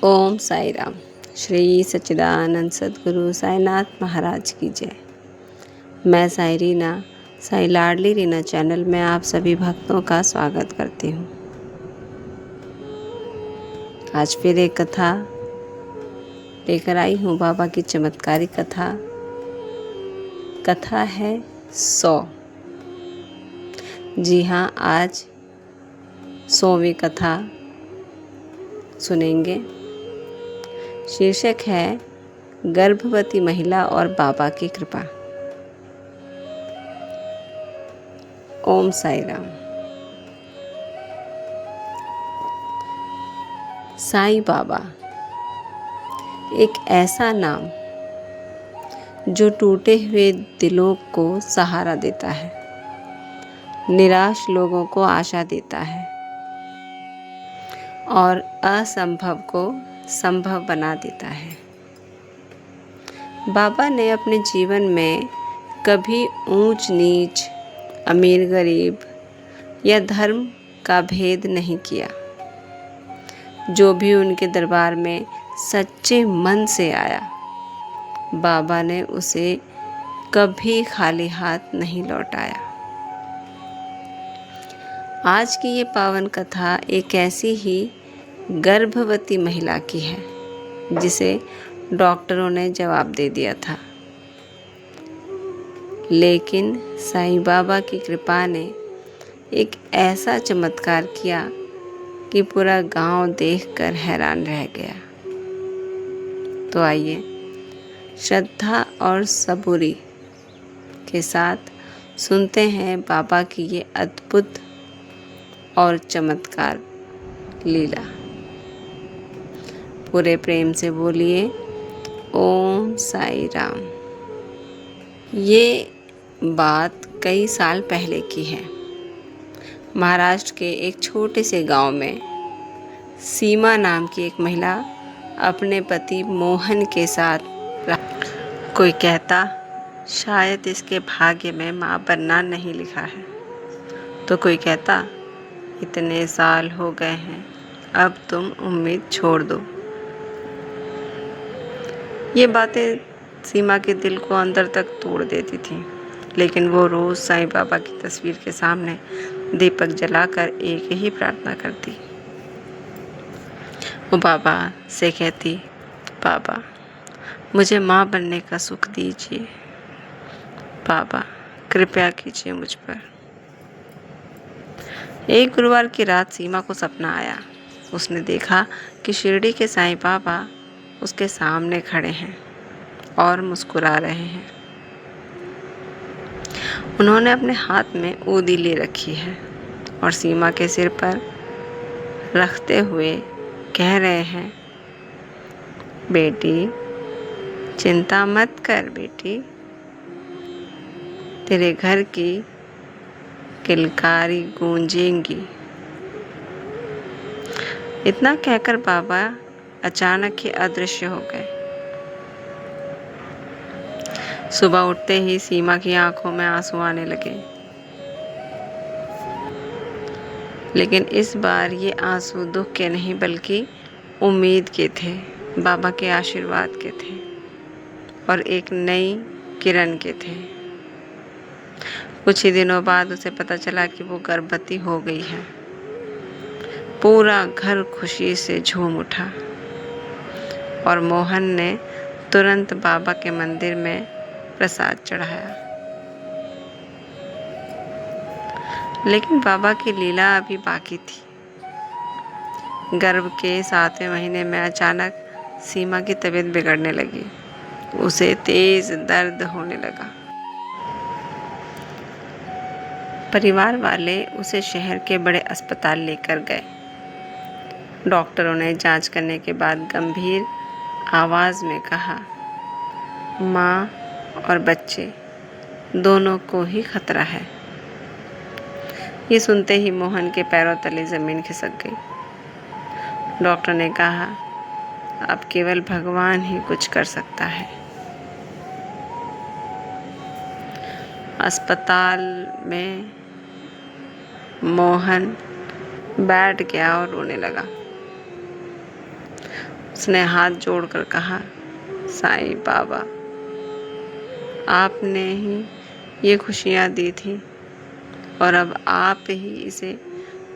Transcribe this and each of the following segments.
ओम साई राम। श्री सच्चिदानंद सद्गुरु साईनाथ महाराज की जय। मैं साई रीना, साई लाडली रीना चैनल में आप सभी भक्तों का स्वागत करती हूँ। आज फिर एक कथा लेकर आई हूँ, बाबा की चमत्कारी कथा। कथा है 100। जी हाँ, आज 100वीं कथा सुनेंगे। शीर्षक है गर्भवती महिला और बाबा की कृपा। ओम साई राम। साईं बाबा एक ऐसा नाम जो टूटे हुए दिलों को सहारा देता है, निराश लोगों को आशा देता है और असंभव को संभव बना देता है। बाबा ने अपने जीवन में कभी ऊंच नीच, अमीर गरीब या धर्म का भेद नहीं किया। जो भी उनके दरबार में सच्चे मन से आया, बाबा ने उसे कभी खाली हाथ नहीं लौटाया। आज की ये पावन कथा एक ऐसी ही गर्भवती महिला की है जिसे डॉक्टरों ने जवाब दे दिया था, लेकिन साईं बाबा की कृपा ने एक ऐसा चमत्कार किया कि पूरा गांव देखकर हैरान रह गया। तो आइए श्रद्धा और सबूरी के साथ सुनते हैं बाबा की ये अद्भुत और चमत्कार लीला। पूरे प्रेम से बोलिए ओम साई राम। ये बात कई साल पहले की है। महाराष्ट्र के एक छोटे से गांव में सीमा नाम की एक महिला अपने पति मोहन के साथ कोई कहता शायद इसके भाग्य में मां बनना नहीं लिखा है, तो कोई कहता इतने साल हो गए हैं, अब तुम उम्मीद छोड़ दो। ये बातें सीमा के दिल को अंदर तक तोड़ देती थी, लेकिन वो रोज़ साईं बाबा की तस्वीर के सामने दीपक जलाकर एक ही प्रार्थना करती। वो बाबा से कहती, बाबा मुझे माँ बनने का सुख दीजिए, बाबा कृपया कीजिए मुझ पर। एक गुरुवार की रात सीमा को सपना आया। उसने देखा कि शिरडी के साईं बाबा उसके सामने खड़े हैं और मुस्कुरा रहे हैं। उन्होंने अपने हाथ में ऊदी ले रखी है और सीमा के सिर पर रखते हुए कह रहे हैं, बेटी चिंता मत कर बेटी, तेरे घर की किलकारी गूंजेंगी। इतना कहकर बाबा अचानक ही अदृश्य हो गए। सुबह उठते ही सीमा की आंखों में आंसू आने लगे, लेकिन इस बार ये आंसू दुख के नहीं बल्कि उम्मीद के थे, बाबा के आशीर्वाद के थे और एक नई किरण के थे। कुछ ही दिनों बाद उसे पता चला कि वो गर्भवती हो गई है। पूरा घर खुशी से झूम उठा और मोहन ने तुरंत बाबा के मंदिर में प्रसाद चढ़ाया। लेकिन बाबा की लीला अभी बाकी थी। गर्भ के 7वें महीने में अचानक सीमा की तबीयत बिगड़ने लगी। उसे तेज दर्द होने लगा। परिवार वाले उसे शहर के बड़े अस्पताल लेकर गए। डॉक्टरों ने जांच करने के बाद गंभीर आवाज में कहा, माँ और बच्चे दोनों को ही खतरा है। ये सुनते ही मोहन के पैरों तले जमीन खिसक गई। डॉक्टर ने कहा, अब केवल भगवान ही कुछ कर सकता है। अस्पताल में मोहन बैठ गया और रोने लगा। उसने हाथ जोड़कर कहा, साईं बाबा, आपने ही ये खुशियाँ दी थी और अब आप ही इसे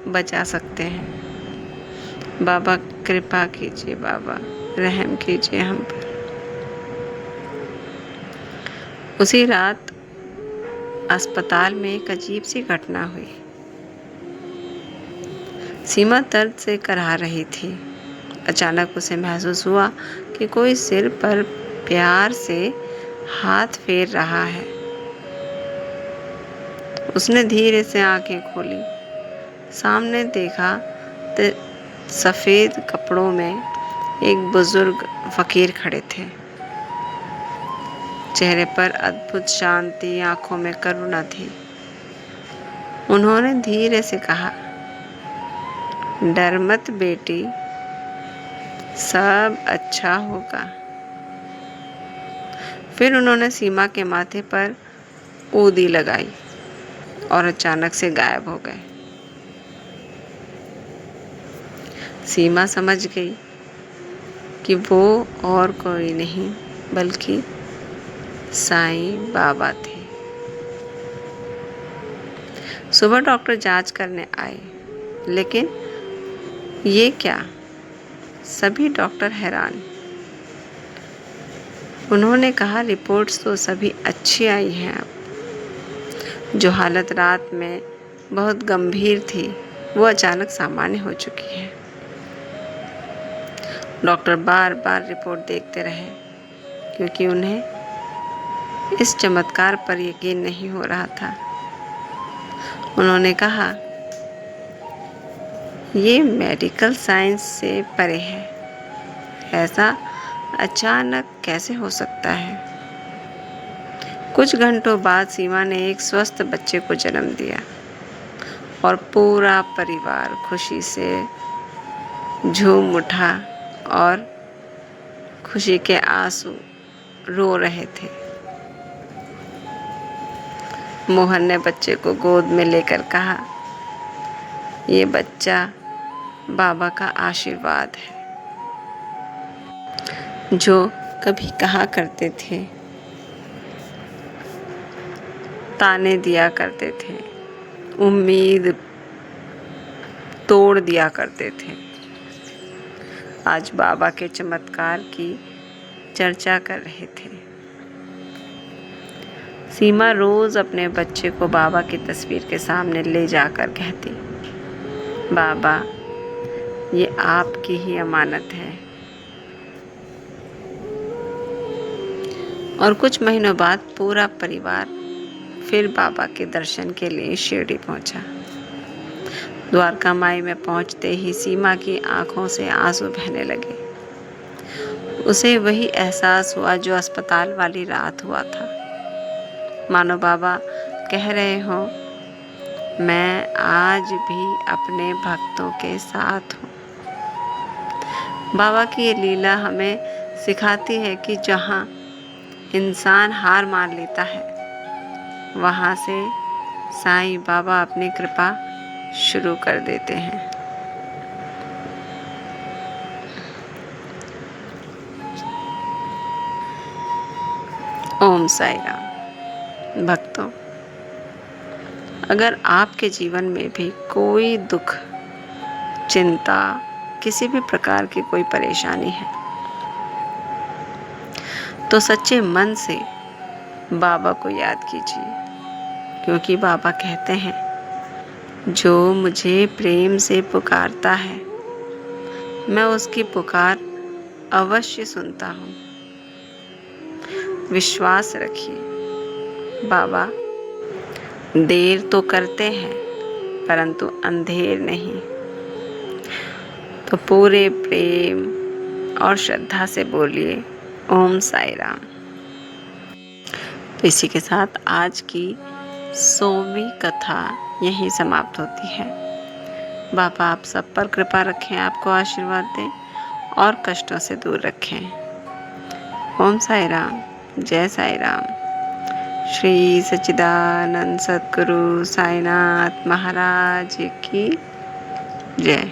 बचा सकते हैं। बाबा कृपा कीजिए, बाबा रहम कीजिए हम पर। उसी रात अस्पताल में एक अजीब सी घटना हुई। सीमा दर्द से कराह रही थी। अचानक उसे महसूस हुआ कि कोई सिर पर प्यार से हाथ फेर रहा है। उसने धीरे से आंखें खोली। सामने देखा तो सफ़ेद कपड़ों में एक बुजुर्ग फकीर खड़े थे। चेहरे पर अद्भुत शांति, आंखों में करुणा थी। उन्होंने धीरे से कहा, डर मत बेटी, सब अच्छा होगा। फिर उन्होंने सीमा के माथे पर ऊदी लगाई और अचानक से गायब हो गए। सीमा समझ गई कि वो और कोई नहीं बल्कि साईं बाबा थे। सुबह डॉक्टर जांच करने आए, लेकिन ये क्या? सभी डॉक्टर हैरान। उन्होंने कहा, रिपोर्ट्स तो सभी अच्छी आई हैं। अब जो हालत रात में बहुत गंभीर थी वो अचानक सामान्य हो चुकी है। डॉक्टर बार बार रिपोर्ट देखते रहे क्योंकि उन्हें इस चमत्कार पर यकीन नहीं हो रहा था। उन्होंने कहा, ये मेडिकल साइंस से परे है। ऐसा अचानक कैसे हो सकता है? कुछ घंटों बाद सीमा ने एक स्वस्थ बच्चे को जन्म दिया और पूरा परिवार खुशी से झूम उठा और खुशी के आंसू रो रहे थे। मोहन ने बच्चे को गोद में लेकर कहा, ये बच्चा बाबा का आशीर्वाद है। जो कभी कहा करते थे, ताने दिया करते थे, उम्मीद तोड़ दिया करते थे, आज बाबा के चमत्कार की चर्चा कर रहे थे। सीमा रोज अपने बच्चे को बाबा की तस्वीर के सामने ले जाकर कहती, बाबा, ये आपकी ही अमानत है। और कुछ महीनों बाद पूरा परिवार फिर बाबा के दर्शन के लिए शिरडी पहुंचा। द्वारका माई में पहुंचते ही सीमा की आंखों से आंसू बहने लगे। उसे वही एहसास हुआ जो अस्पताल वाली रात हुआ था। मानो बाबा कह रहे हो, मैं आज भी अपने भक्तों के साथ हूँ। बाबा की ये लीला हमें सिखाती है कि जहाँ इंसान हार मान लेता है, वहाँ से साईं बाबा अपनी कृपा शुरू कर देते हैं। ओम साई राम। भक्तों, अगर आपके जीवन में भी कोई दुख, चिंता, किसी भी प्रकार की कोई परेशानी है, तो सच्चे मन से बाबा को याद कीजिए, क्योंकि बाबा कहते हैं, जो मुझे प्रेम से पुकारता है, मैं उसकी पुकार अवश्य सुनता हूँ। विश्वास रखिए, बाबा देर तो करते हैं परंतु अंधेर नहीं। तो पूरे प्रेम और श्रद्धा से बोलिए, ओम साई राम। तो इसी के साथ आज की 100वीं कथा यहीं समाप्त होती है। बाबा आप सब पर कृपा रखें, आपको आशीर्वाद दें और कष्टों से दूर रखें। ओम साई राम, जय साई राम। श्री सच्चिदानंद सद्गुरु साईनाथ महाराज की जय।